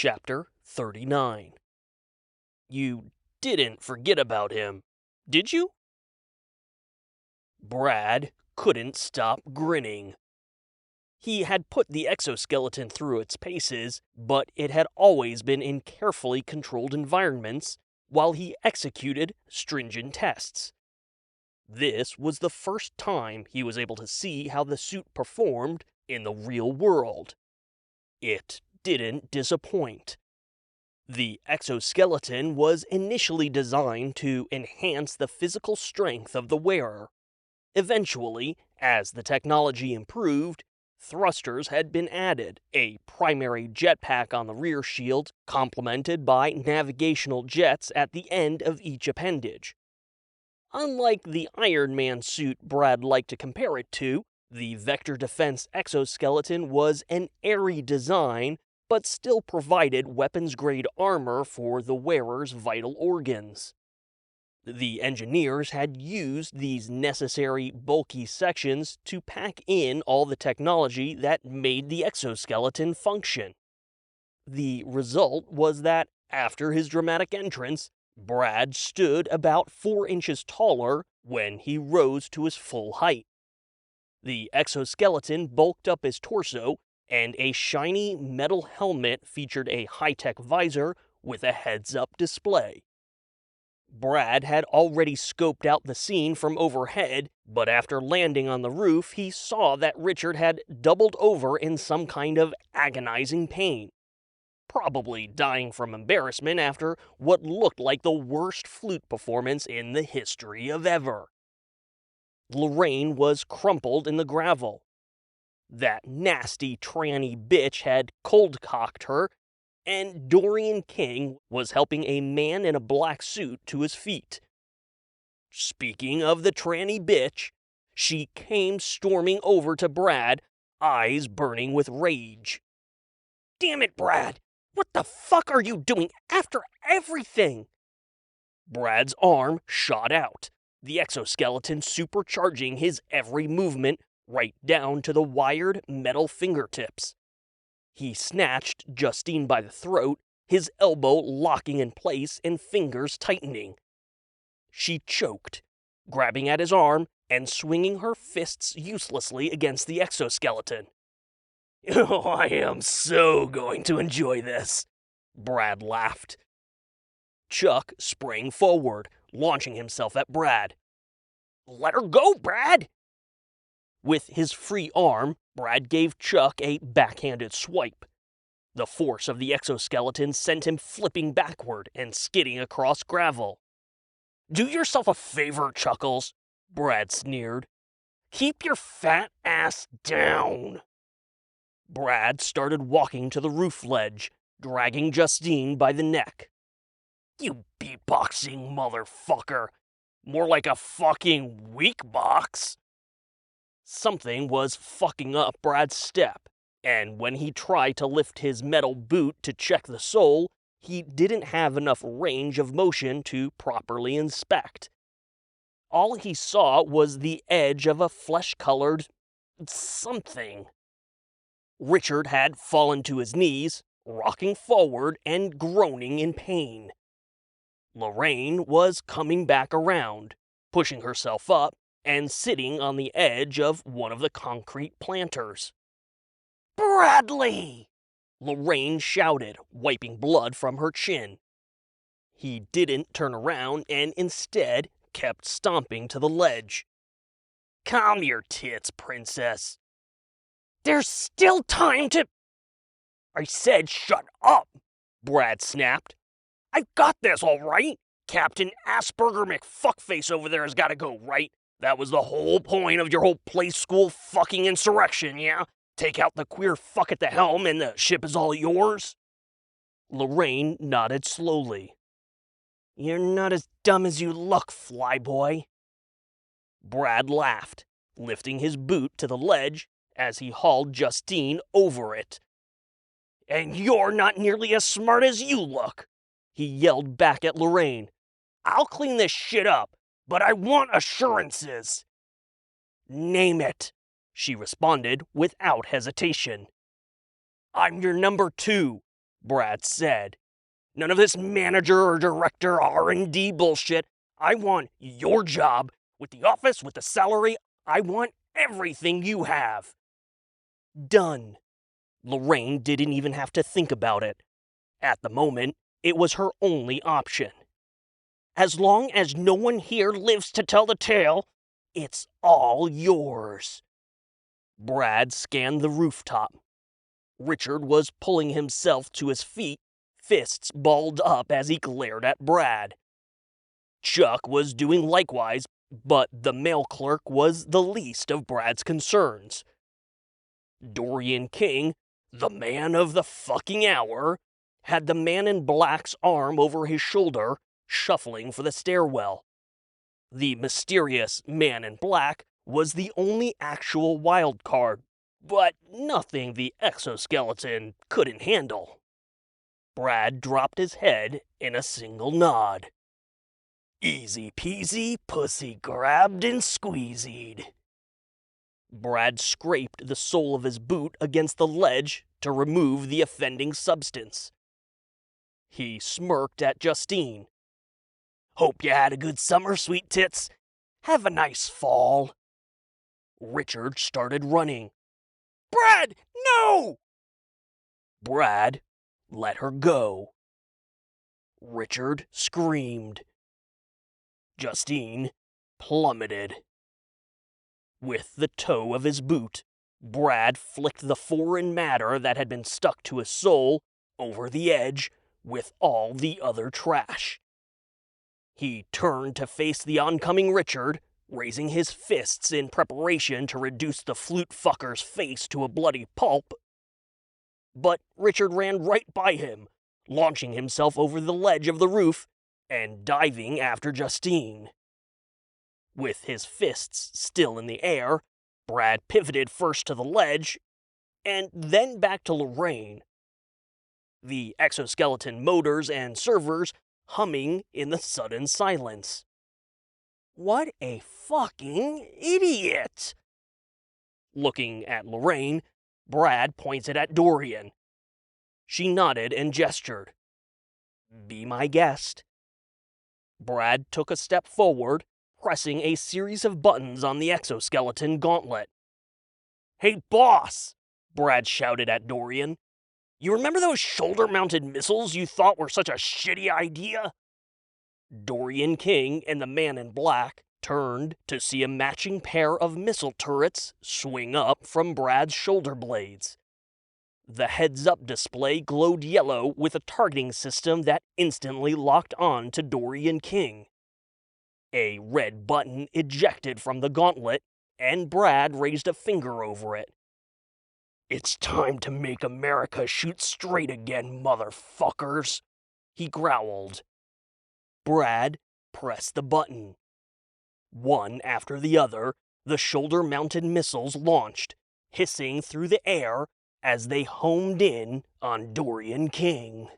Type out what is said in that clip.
Chapter 39. You didn't forget about him, did you? Brad couldn't stop grinning. He had put the exoskeleton through its paces, but it had always been in carefully controlled environments while he executed stringent tests. This was the first time he was able to see how the suit performed in the real world. It didn't disappoint. The exoskeleton was initially designed to enhance the physical strength of the wearer. Eventually, as the technology improved, thrusters had been added, a primary jetpack on the rear shield, complemented by navigational jets at the end of each appendage. Unlike the Iron Man suit Brad liked to compare it to, the Vector Defense exoskeleton was an airy design, but still provided weapons-grade armor for the wearer's vital organs. The engineers had used these necessary, bulky sections to pack in all the technology that made the exoskeleton function. The result was that, after his dramatic entrance, Brad stood about 4 inches taller when he rose to his full height. The exoskeleton bulked up his torso, and a shiny metal helmet featured a high-tech visor with a heads-up display. Brad had already scoped out the scene from overhead, but after landing on the roof, he saw that Richard had doubled over in some kind of agonizing pain, probably dying from embarrassment after what looked like the worst flute performance in the history of ever. Lorraine was crumpled in the gravel. That nasty tranny bitch had cold-cocked her, and Dorian King was helping a man in a black suit to his feet. Speaking of the tranny bitch, she came storming over to Brad, eyes burning with rage. "Damn it, Brad! What the fuck are you doing after everything?" Brad's arm shot out, the exoskeleton supercharging his every movement right down to the wired metal fingertips. He snatched Justine by the throat, his elbow locking in place and fingers tightening. She choked, grabbing at his arm and swinging her fists uselessly against the exoskeleton. "Oh, I am so going to enjoy this," Brad laughed. Chuck sprang forward, launching himself at Brad. "Let her go, Brad!" With his free arm, Brad gave Chuck a backhanded swipe. The force of the exoskeleton sent him flipping backward and skidding across gravel. "Do yourself a favor, Chuckles," Brad sneered. "Keep your fat ass down." Brad started walking to the roof ledge, dragging Justine by the neck. "You beatboxing motherfucker! More like a fucking weak box!" Something was fucking up Brad's step, and when he tried to lift his metal boot to check the sole, he didn't have enough range of motion to properly inspect. All he saw was the edge of a flesh-colored something. Richard had fallen to his knees, rocking forward and groaning in pain. Lorraine was coming back around, pushing herself up and sitting on the edge of one of the concrete planters. "Bradley!" Lorraine shouted, wiping blood from her chin. He didn't turn around and instead kept stomping to the ledge. "Calm your tits, princess." "There's still time to—" "I said shut up," Brad snapped. "I've got this, all right. Captain Asperger McFuckface over there has got to go, right? That was the whole point of your whole play school fucking insurrection, yeah? Take out the queer fuck at the helm and the ship is all yours?" Lorraine nodded slowly. "You're not as dumb as you look, flyboy." Brad laughed, lifting his boot to the ledge as he hauled Justine over it. "And you're not nearly as smart as you look," he yelled back at Lorraine. "I'll clean this shit up, but I want assurances." "Name it," she responded without hesitation. "I'm your number 2. Brad said. "None of this manager or director R&D bullshit. I want your job, with the office, with the salary. I want everything you have." Done. Lorraine didn't even have to think about it. At the moment, it was her only option. "As long as no one here lives to tell the tale, it's all yours." Brad scanned the rooftop. Richard was pulling himself to his feet, fists balled up as he glared at Brad. Chuck was doing likewise, but the mail clerk was the least of Brad's concerns. Dorian King, the man of the fucking hour, had the man in black's arm over his shoulder, shuffling for the stairwell. The mysterious man in black was the only actual wild card, but nothing the exoskeleton couldn't handle. Brad dropped his head in a single nod. "Easy peasy, pussy grabbed and squeezied." Brad scraped the sole of his boot against the ledge to remove the offending substance. He smirked at Justine. "Hope you had a good summer, sweet tits. Have a nice fall." Richard started running. "Brad, no!" Brad let her go. Richard screamed. Justine plummeted. With the toe of his boot, Brad flicked the foreign matter that had been stuck to his sole over the edge with all the other trash. He turned to face the oncoming Richard, raising his fists in preparation to reduce the flute fucker's face to a bloody pulp. But Richard ran right by him, launching himself over the ledge of the roof and diving after Justine. With his fists still in the air, Brad pivoted first to the ledge and then back to Lorraine. The exoskeleton motors and servers humming in the sudden silence. "What a fucking idiot!" Looking at Lorraine, Brad pointed at Dorian. She nodded and gestured. "Be my guest." Brad took a step forward, pressing a series of buttons on the exoskeleton gauntlet. "Hey, boss!" Brad shouted at Dorian. "You remember those shoulder-mounted missiles you thought were such a shitty idea?" Dorian King and the man in black turned to see a matching pair of missile turrets swing up from Brad's shoulder blades. The heads-up display glowed yellow with a targeting system that instantly locked on to Dorian King. A red button ejected from the gauntlet, and Brad raised a finger over it. "It's time to make America shoot straight again, motherfuckers," he growled. Brad pressed the button. One after the other, the shoulder-mounted missiles launched, hissing through the air as they homed in on Dorian King.